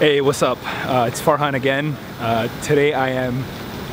Hey, what's up? It's Farhan again. Today I am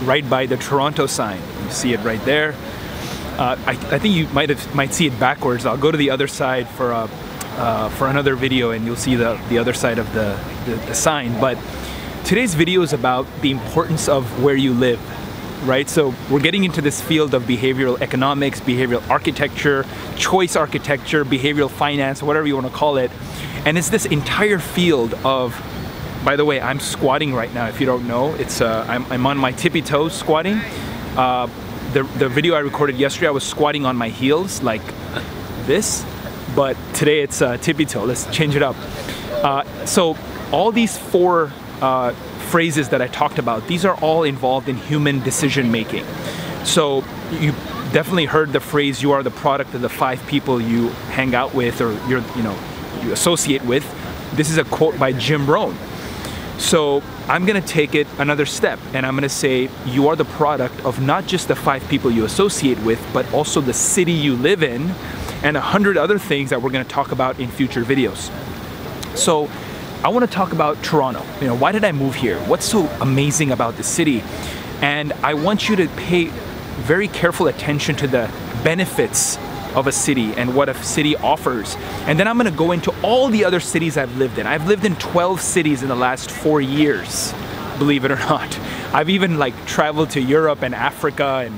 right by the Toronto sign. You see it right there. I think you might see it backwards. I'll go to the other side for another video, and you'll see the other side of the sign. But today's video is about the importance of where you live, right? So we're getting into this field of behavioral economics, behavioral architecture, choice architecture, behavioral finance, whatever you want to call it. And it's this entire field of, by the way, I'm squatting right now. If you don't know, it's I'm on my tippy toes squatting. The video I recorded yesterday, I was squatting on my heels like this, but today it's tippy toe. Let's change it up. So all these four phrases that I talked about, these are all involved in human decision making. So you definitely heard the phrase, "You are the product of the 5 people you hang out with or you associate with." This is a quote by Jim Rohn. So I'm gonna take it another step, and I'm gonna say you are the product of not just the 5 people you associate with, but also the city you live in, and 100 other things that we're gonna talk about in future videos. So I wanna talk about Toronto. Why did I move here? What's so amazing about the city? And I want you to pay very careful attention to the benefits of a city and what a city offers. And then I'm gonna go into all the other cities I've lived in. I've lived in 12 cities in the last 4 years, believe it or not. I've even traveled to Europe and Africa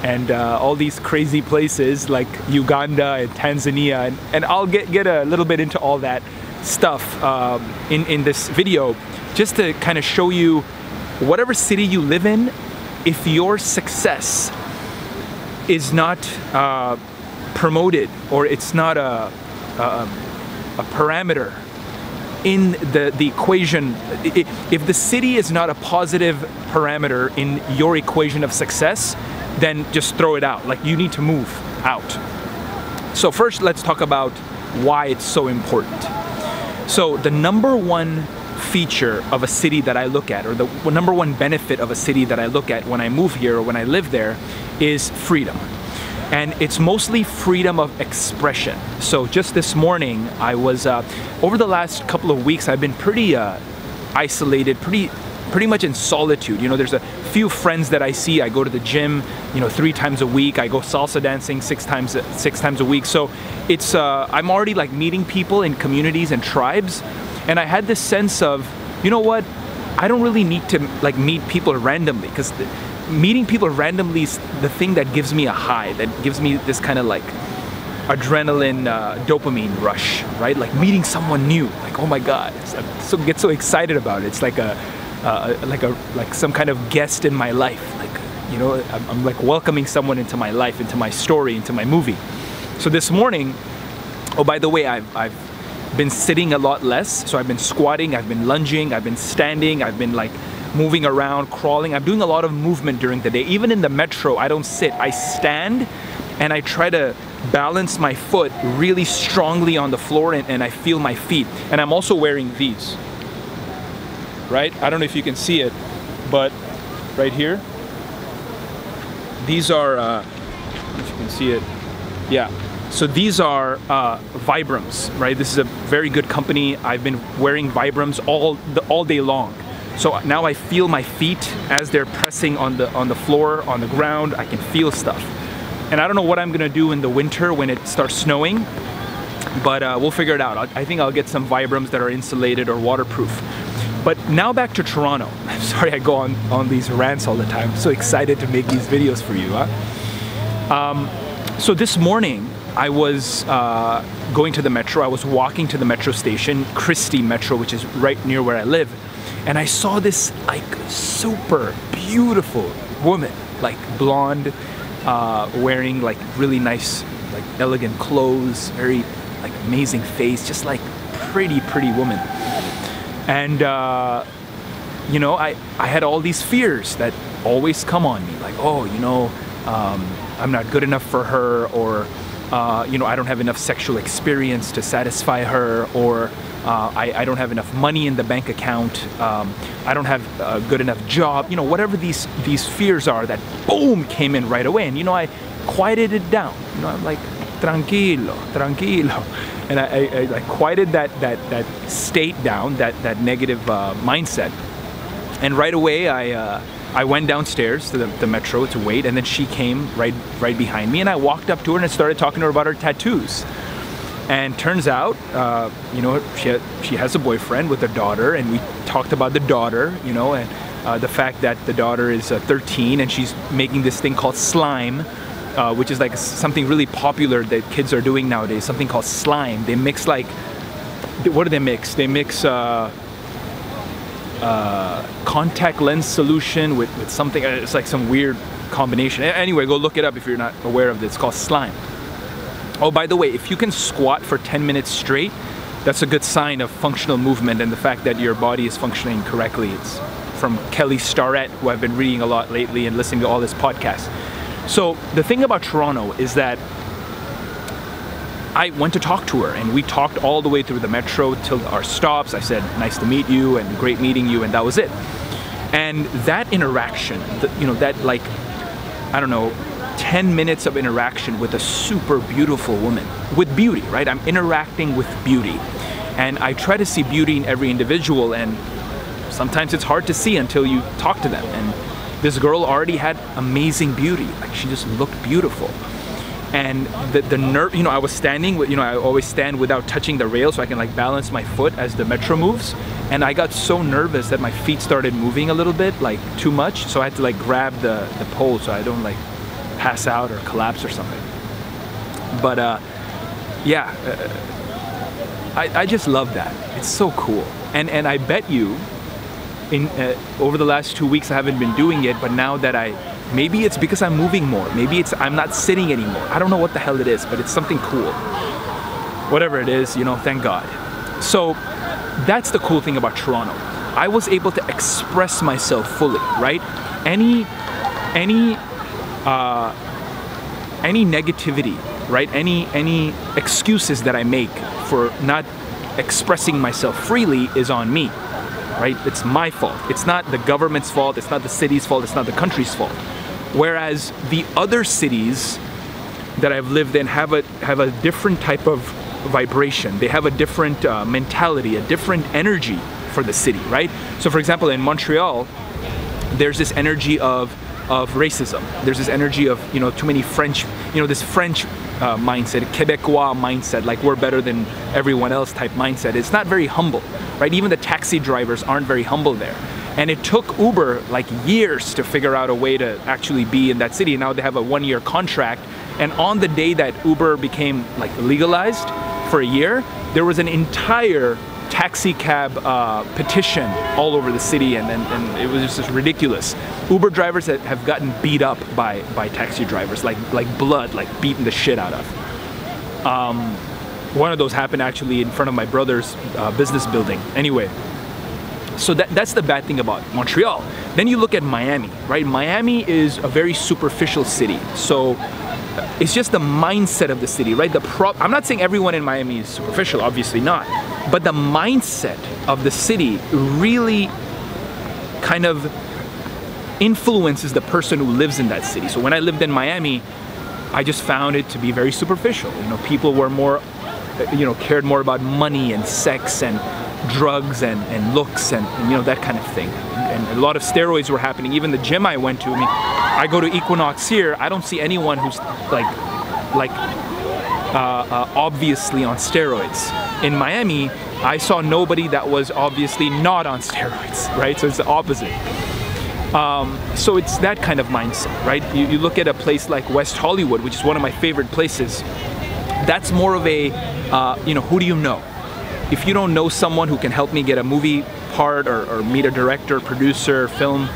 and all these crazy places like Uganda and Tanzania, and I'll get a little bit into all that stuff in this video, just to kind of show you whatever city you live in, if your success is not promoted, or it's not a parameter in the equation, if the city is not a positive parameter in your equation of success, then just throw it out. You need to move out. So first, let's talk about why it's so important. So the number one feature of a city that I look at, or the number one benefit of a city that I look at when I move here or when I live there, is freedom. And it's mostly freedom of expression. So just this morning, I was, over the last couple of weeks, I've been pretty isolated, pretty much in solitude. There's a few friends that I see. I go to the gym, 3 times a week. I go salsa dancing six times a week. So it's, I'm already meeting people in communities and tribes. And I had this sense of, you know what? I don't really need to meet people randomly, because meeting people randomly is the thing that gives me a high, that gives me this kind of adrenaline, dopamine rush, right? Meeting someone new, oh my God, I get so excited about it. It's like some kind of guest in my life, I'm welcoming someone into my life, into my story, into my movie. So this morning, oh, by the way, I've been sitting a lot less, so I've been squatting, I've been lunging, I've been standing, I've been moving around, crawling. I'm doing a lot of movement during the day. Even in the metro, I don't sit. I stand and I try to balance my foot really strongly on the floor, and I feel my feet. And I'm also wearing these, right? I don't know if you can see it, but right here, these are, I don't know if you can see it. Yeah. So these are Vibrams, right? This is a very good company. I've been wearing Vibrams all day long. So now I feel my feet as they're pressing on the floor, on the ground. I can feel stuff. And I don't know what I'm gonna do in the winter when it starts snowing, but we'll figure it out. I think I'll get some Vibrams that are insulated or waterproof. But now back to Toronto. I'm sorry I go on these rants all the time. I'm so excited to make these videos for you, huh? So this morning, I was going to the metro. I was walking to the metro station, Christie Metro, which is right near where I live. And I saw this super beautiful woman, blonde, wearing really nice, elegant clothes, very amazing face, just pretty woman. And I had all these fears that always come on me, I'm not good enough for her, or I don't have enough sexual experience to satisfy her, or I don't have enough money in the bank account, I don't have a good enough job, whatever these fears are that boom came in right away. And I quieted it down. I'm tranquilo, tranquilo. And I quieted that state down, that negative mindset. And right away, I went downstairs to the metro to wait, and then she came right behind me, and I walked up to her and I started talking to her about her tattoos. And turns out, you know, she has a boyfriend with a daughter, and we talked about the daughter, you know, and the fact that the daughter is 13 and she's making this thing called slime, which is like something really popular that kids are doing nowadays, something called slime. They mix like, what do they mix? They mix contact lens solution with something, it's like some weird combination. Anyway, go look it up if you're not aware of it. It's called slime. Oh, by the way, if you can squat for 10 minutes straight, that's a good sign of functional movement and the fact that your body is functioning correctly. It's from Kelly Starrett, who I've been reading a lot lately and listening to all this podcast. So the thing about Toronto is that I went to talk to her, and we talked all the way through the metro till our stops. I said, nice to meet you and great meeting you, and that was it. And that interaction, you know, that like, I don't know, 10 minutes of interaction with a super beautiful woman, with beauty, right? I'm interacting with beauty. And I try to see beauty in every individual, and sometimes it's hard to see until you talk to them. And this girl already had amazing beauty. Like, she just looked beautiful. And the nerve, you know, I was standing with, you know, I always stand without touching the rail so I can like balance my foot as the metro moves. And I got so nervous that my feet started moving a little bit, like too much. So I had to like grab the pole so I don't like pass out or collapse or something. But yeah, I just love that. It's so cool. And I bet you in over the last 2 weeks I haven't been doing it, but now that maybe it's because I'm moving more. Maybe it's I'm not sitting anymore. I don't know what the hell it is, but it's something cool. Whatever it is, you know, thank God. So that's the cool thing about Toronto. I was able to express myself fully, right? Any negativity, right? Any excuses that I make for not expressing myself freely is on me, right? It's my fault. It's not the government's fault. It's not the city's fault. It's not the country's fault. Whereas the other cities that I've lived in have a different type of vibration. They have a different mentality, a different energy for the city, right? So for example, in Montreal, there's this energy of racism. There's this energy of, you know, too many French, you know, this French mindset, Quebecois mindset, like we're better than everyone else type mindset. It's not very humble, right? Even the taxi drivers aren't very humble there. And it took Uber like years to figure out a way to actually be in that city. Now they have a 1-year contract. And on the day that Uber became like legalized for a year, there was an entire taxi cab petition all over the city, and it was just ridiculous. Uber drivers have gotten beat up by taxi drivers, like blood, like beaten the shit out of. One of those happened actually in front of my brother's business building. Anyway, so that's the bad thing about Montreal. Then you look at Miami, right? Miami is a very superficial city. So it's just the mindset of the city, right? I'm not saying everyone in Miami is superficial, obviously not. But the mindset of the city really kind of influences the person who lives in that city. So when I lived in Miami, I just found it to be very superficial. You know, people were more, you know, cared more about money and sex and drugs and looks and you know, that kind of thing. And a lot of steroids were happening. Even the gym I went to, I mean, I go to Equinox here, I don't see anyone who's obviously on steroids. In Miami, I saw nobody that was obviously not on steroids, right? So it's the opposite. So it's that kind of mindset, right? You look at a place like West Hollywood, which is one of my favorite places. That's more of a, you know, who do you know? If you don't know someone who can help me get a movie part or meet a director, producer, film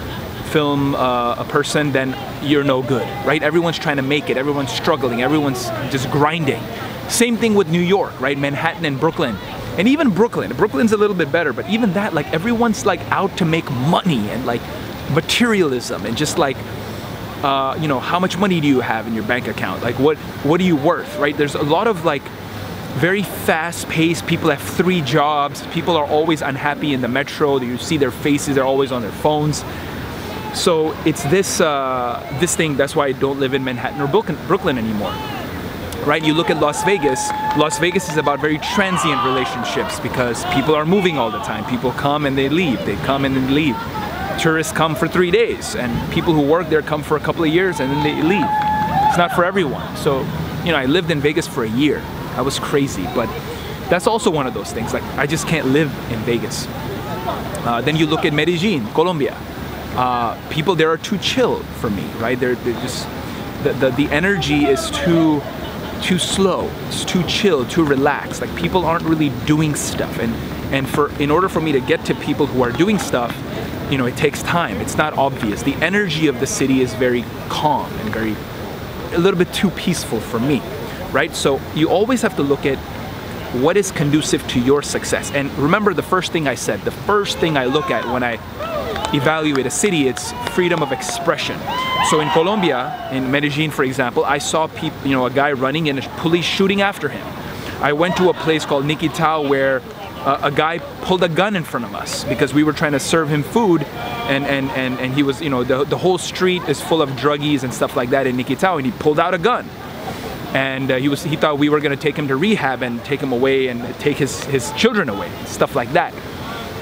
a person, then you're no good, right? Everyone's trying to make it, everyone's struggling, everyone's just grinding. Same thing with New York, right? Manhattan and Brooklyn. And even Brooklyn's a little bit better, but even that, like everyone's like out to make money and like materialism and just like, you know, how much money do you have in your bank account? Like what are you worth, right? There's a lot of like very fast paced, people have 3 jobs, people are always unhappy in the metro, you see their faces, they're always on their phones. So it's this thing, that's why I don't live in Manhattan or Brooklyn anymore. right? You look at Las Vegas. Las Vegas is about very transient relationships because people are moving all the time. People come and they leave. They come and they leave. Tourists come for 3 days, and people who work there come for a couple of years and then they leave. It's not for everyone. So, you know, I lived in Vegas for a year. I was crazy, but that's also one of those things. Like, I just can't live in Vegas. Then you look at Medellin, Colombia. People there are too chill for me, right? They're just, the energy is too slow. It's too chill, too relaxed. Like, people aren't really doing stuff. And in order for me to get to people who are doing stuff, you know, it takes time. It's not obvious. The energy of the city is very calm and a little bit too peaceful for me, right? So you always have to look at what is conducive to your success. And remember the first thing I said, the first thing I look at when I evaluate a city, it's freedom of expression. So in Colombia, in Medellin, for example, I saw people, you know, a guy running and police shooting after him. I went to a place called Nikita where a guy pulled a gun in front of us because we were trying to serve him food, and he was, you know, the whole street is full of druggies and stuff like that in Nikita, and he pulled out a gun. And he thought we were going to take him to rehab and take him away and take his children away, stuff like that.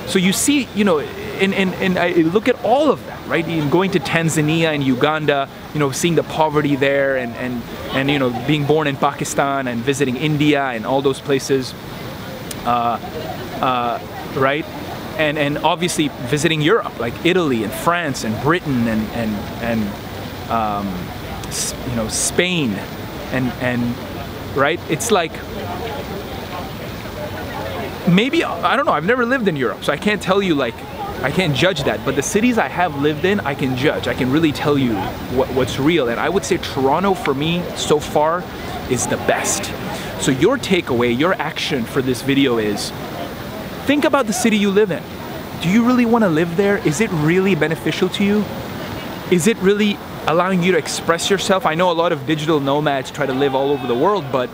So you see, you know, and I look at all of that, right? In going to Tanzania and Uganda, you know, seeing the poverty there, and you know, being born in Pakistan and visiting India and all those places, right? And obviously visiting Europe, like Italy and France and Britain and you know, Spain. And right, it's like, maybe, I don't know, I've never lived in Europe, so I can't tell you, like, I can't judge that, but the cities I have lived in, I can judge. I can really tell you what's real, and I would say Toronto for me so far is the best. So your takeaway, your action for this video is, think about the city you live in. Do you really want to live there? Is it really beneficial to you? Is it really allowing you to express yourself? I know a lot of digital nomads try to live all over the world, but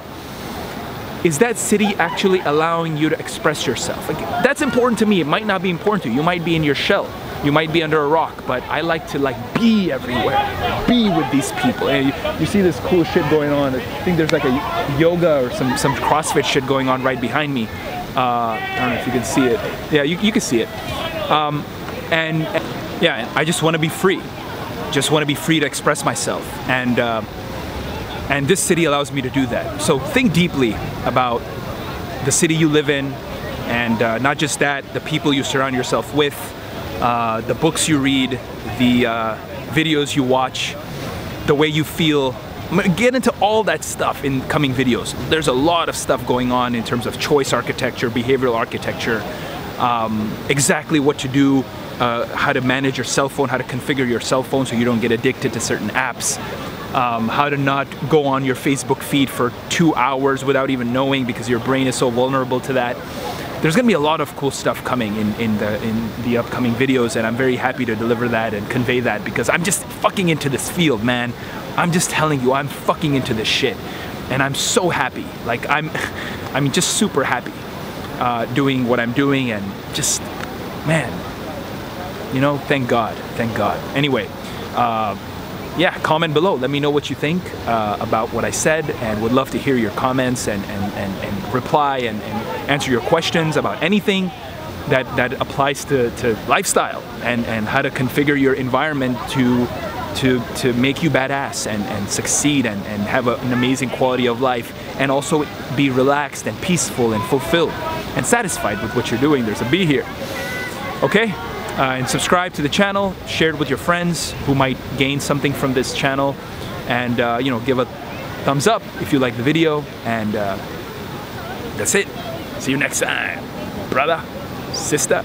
is that city actually allowing you to express yourself? Like, that's important to me. It might not be important to you. You might be in your shell. You might be under a rock, but I like to, like, be everywhere. Be with these people. And you see this cool shit going on. I think there's like a yoga or some CrossFit shit going on right behind me. I don't know if you can see it. Yeah, you can see it. And yeah, I just want to be free. Just want to be free to express myself, and this city allows me to do that. So think deeply about the city you live in, and not just that, the people you surround yourself with, the books you read, the videos you watch, the way you feel. I'm gonna get into all that stuff in coming videos. There's a lot of stuff going on in terms of choice architecture, behavioral architecture, exactly what to do, how to manage your cell phone, how to configure your cell phone so you don't get addicted to certain apps, how to not go on your Facebook feed for 2 hours without even knowing because your brain is so vulnerable to that. There's gonna be a lot of cool stuff coming in the upcoming videos, and I'm very happy to deliver that and convey that because I'm just fucking into this field, man. I'm just telling you, I'm fucking into this shit, and I'm so happy. Like, I'm just super happy doing what I'm doing, and just, man, you know, thank God, thank God. Anyway, yeah, comment below. Let me know what you think about what I said, and would love to hear your comments and reply and answer your questions about anything that applies to lifestyle and how to configure your environment to make you badass and succeed and have an amazing quality of life, and also be relaxed and peaceful and fulfilled and satisfied with what you're doing. There's a B here. Okay? And subscribe to the channel, share it with your friends who might gain something from this channel, and you know, give a thumbs up if you like the video, and that's it. See you next time, brother, sister.